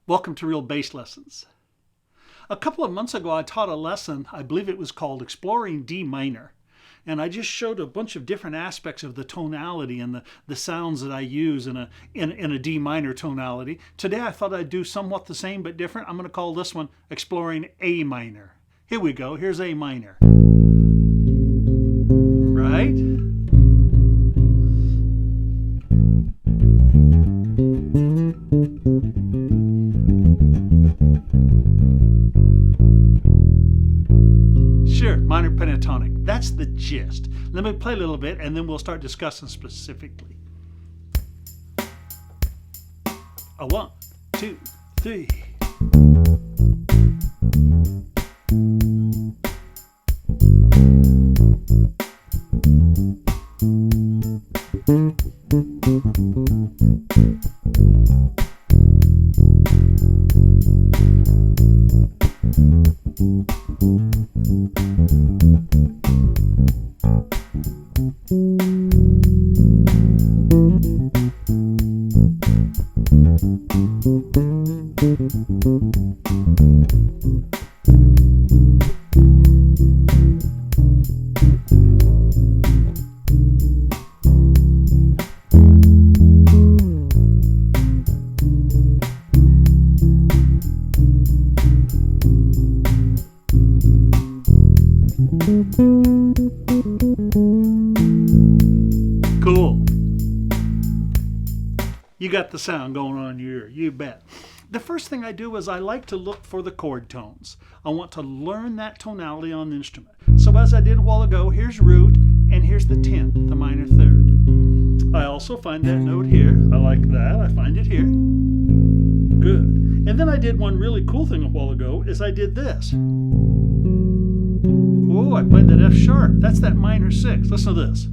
Welcome to Real Bass Lessons. A couple of months ago, I taught a lesson, I believe it was called Exploring D Minor. And I just showed a bunch of different aspects of the tonality and the sounds that I use in a D minor tonality. Today, I thought I'd do somewhat the same but different. I'm going to call this one Exploring A Minor. Here we go. Here's A Minor. Right? Sure, minor pentatonic. That's the gist. Let me play a little bit and then we'll start discussing specifically. A 1, 2, 3. Cool. You got the sound going on in your ear, you bet. The first thing I do is I like to look for the chord tones. I want to learn that tonality on the instrument. So as I did a while ago, here's root and here's the 10th, the minor third. I also find that note here. I like that. I find it here. Good. And then I did one really cool thing a while ago is I did this. Oh, I played that F sharp. That's that minor 6. Listen to this.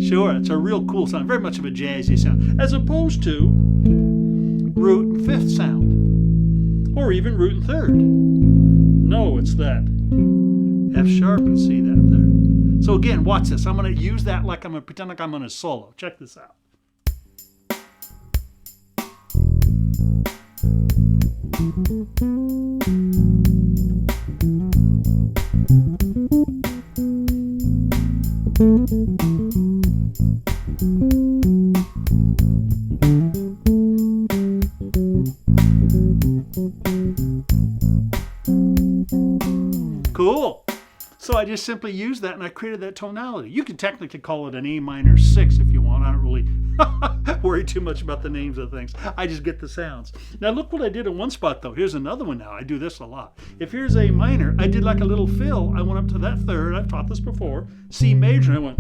Sure, it's a real cool sound, very much of a jazzy sound, as opposed to root and 5th sound, or even root and 3rd. No, it's that F sharp and C that 3rd. So again, watch this. I'm going to use that like I'm going to pretend like I'm on a solo. Check this out. Cool. So I just simply used that and I created that tonality. You could technically call it an A minor 6 if you want. I don't really worry too much about the names of things. I just get the sounds. Now look what I did in one spot though. Here's another one now. I do this a lot. If here's A minor, I did like a little fill. I went up to that 3rd. I've taught this before. C major. I went,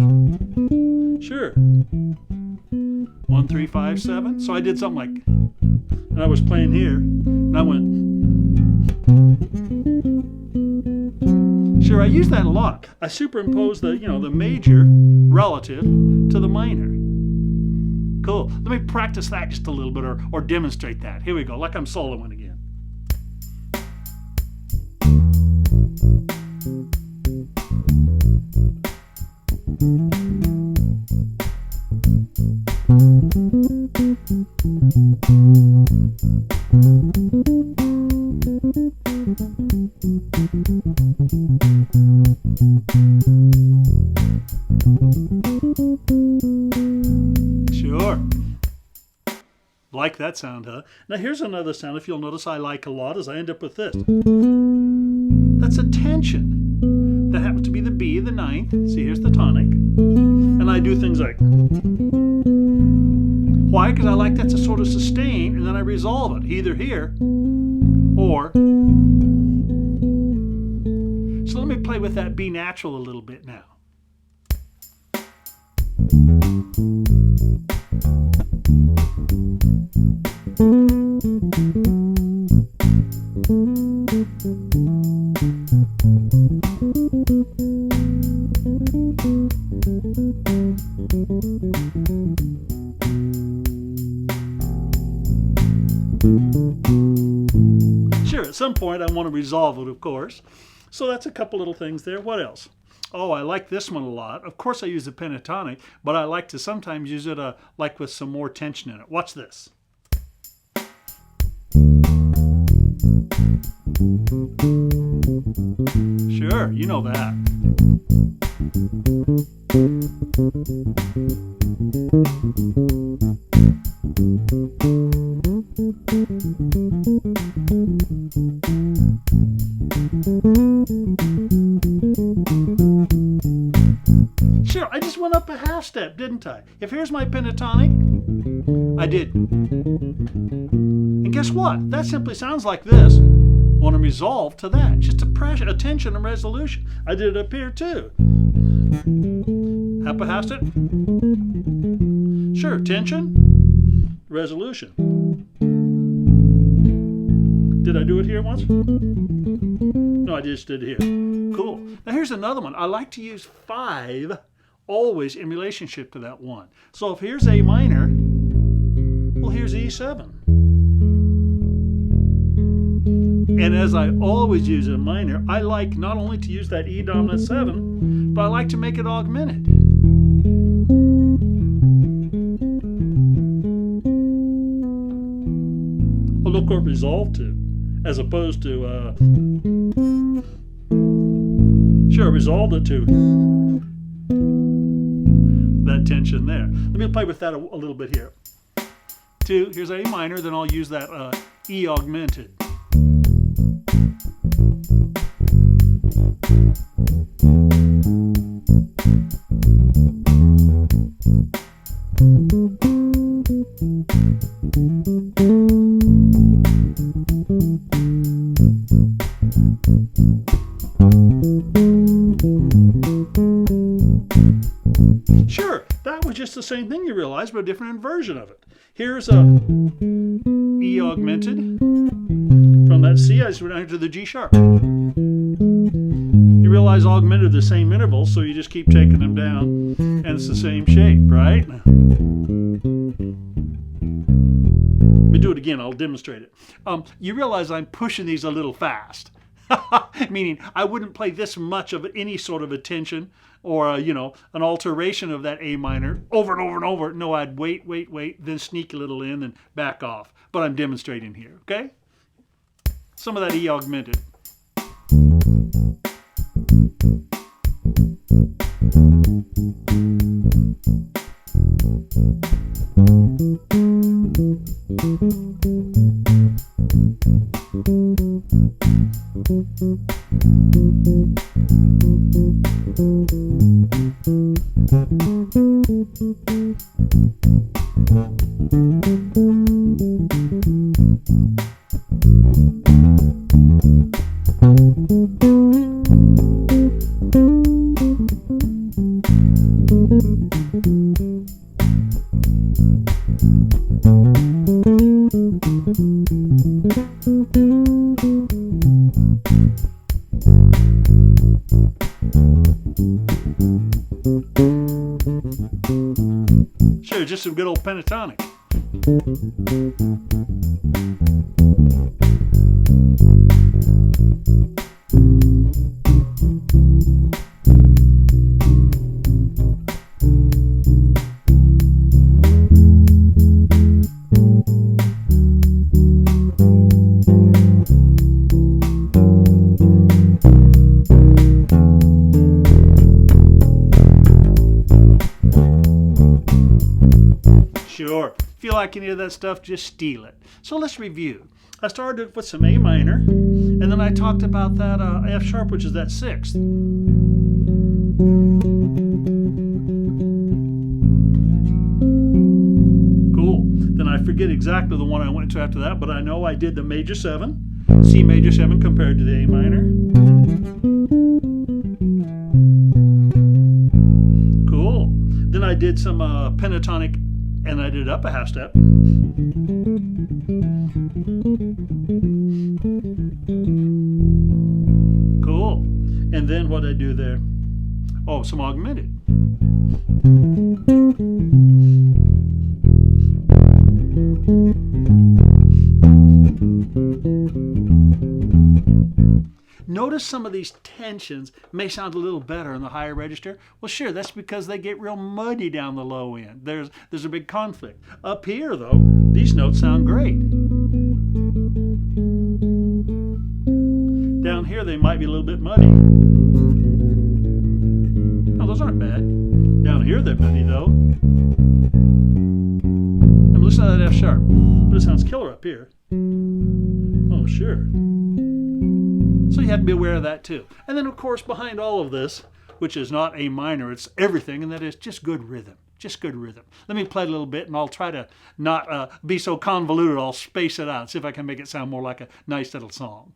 sure. 1, 3, 5, 7. So I did something like, and I was playing here, and I went, sure, I use that a lot. I superimpose the major relative to the minor. Cool. Let me practice that just a little bit or demonstrate that. Here we go, like I'm soloing again. Sure. Like that sound, huh? Now here's another sound, if you'll notice I like a lot, as I end up with this. That's a tension. That happens to be the B, the 9th. See, here's the tonic. And I do things like, why? Because I like that to sort of sustain, and then I resolve it, either here or. So let me play with that B natural a little bit now. Sure, at some point I want to resolve it, of course. So that's a couple little things there. What else? Oh, I like this one a lot. Of course I use the pentatonic, but I like to sometimes use it like with some more tension in it. Watch this. Sure, you know that. Sure, I just went up a half step, didn't I? If here's my pentatonic, I did. And guess what? That simply sounds like this. Want to resolve to that. Just a pressure, a tension and resolution. I did it up here too. Up a half step. Sure, tension, resolution. Did I do it here once? No, I just did it here. Cool. Now here's another one. I like to use 5 always in relationship to that 1. So if here's A minor, well, here's E7. And as I always use a minor, I like not only to use that E dominant 7, but I like to make it augmented. Well, look what resolved to, as opposed to, sure, resolved it to that tension there. Let me play with that a little bit here. 2, here's A minor, then I'll use that E augmented. Sure, that was just the same thing, you realize, but a different version of it. Here's a E augmented. From that C, I just went down to the G sharp. You realize augmented the same intervals, so you just keep taking them down, and it's the same shape, right? Let me do it again, I'll demonstrate it. You realize I'm pushing these a little fast. Meaning I wouldn't play this much of any sort of a tension or an alteration of that A minor over and over and over. No, I'd wait, then sneak a little in and back off. But I'm demonstrating here, okay? Some of that E augmented. Sure, just some good old pentatonic. Sure. If you like any of that stuff, just steal it. So let's review. I started with some A minor, and then I talked about that F sharp, which is that 6th. Cool. Then I forget exactly the one I went to after that, but I know I did the major 7, C major 7 compared to the A minor. Cool. Then I did some pentatonic, and I did up a half step. Cool. And then what did I do there? Oh, some augmented. Notice some of these tensions may sound a little better in the higher register. Well, sure, that's because they get real muddy down the low end. There's a big conflict. Up here, though, these notes sound great. Down here, they might be a little bit muddy. No, those aren't bad. Down here, they're muddy, though. I'm listening to that F sharp, but it sounds killer up here. Oh, sure. So you have to be aware of that too. And then, of course, behind all of this, which is not A minor, it's everything, and that is just good rhythm. Just good rhythm. Let me play it a little bit, and I'll try to not be so convoluted. I'll space it out, see if I can make it sound more like a nice little song.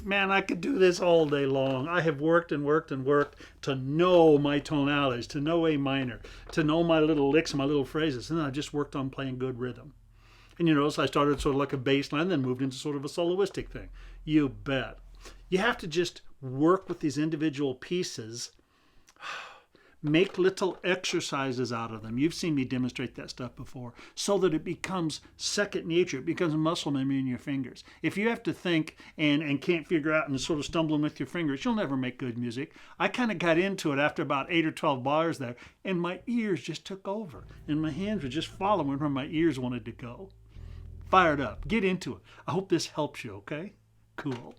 Man, I could do this all day long. I have worked and worked and worked to know my tonalities, to know A minor, to know my little licks, my little phrases, and then I just worked on playing good rhythm. And you notice I started sort of like a bass line, then moved into sort of a soloistic thing. You bet. You have to just work with these individual pieces, make little exercises out of them. You've seen me demonstrate that stuff before, so that it becomes second nature. It becomes muscle memory in your fingers. If you have to think and can't figure out and sort of stumbling with your fingers, you'll never make good music. I kind of got into it after about 8 or 12 bars there, and my ears just took over, and my hands were just following where my ears wanted to go. Fired up. Get into it. I hope this helps you, okay? Cool.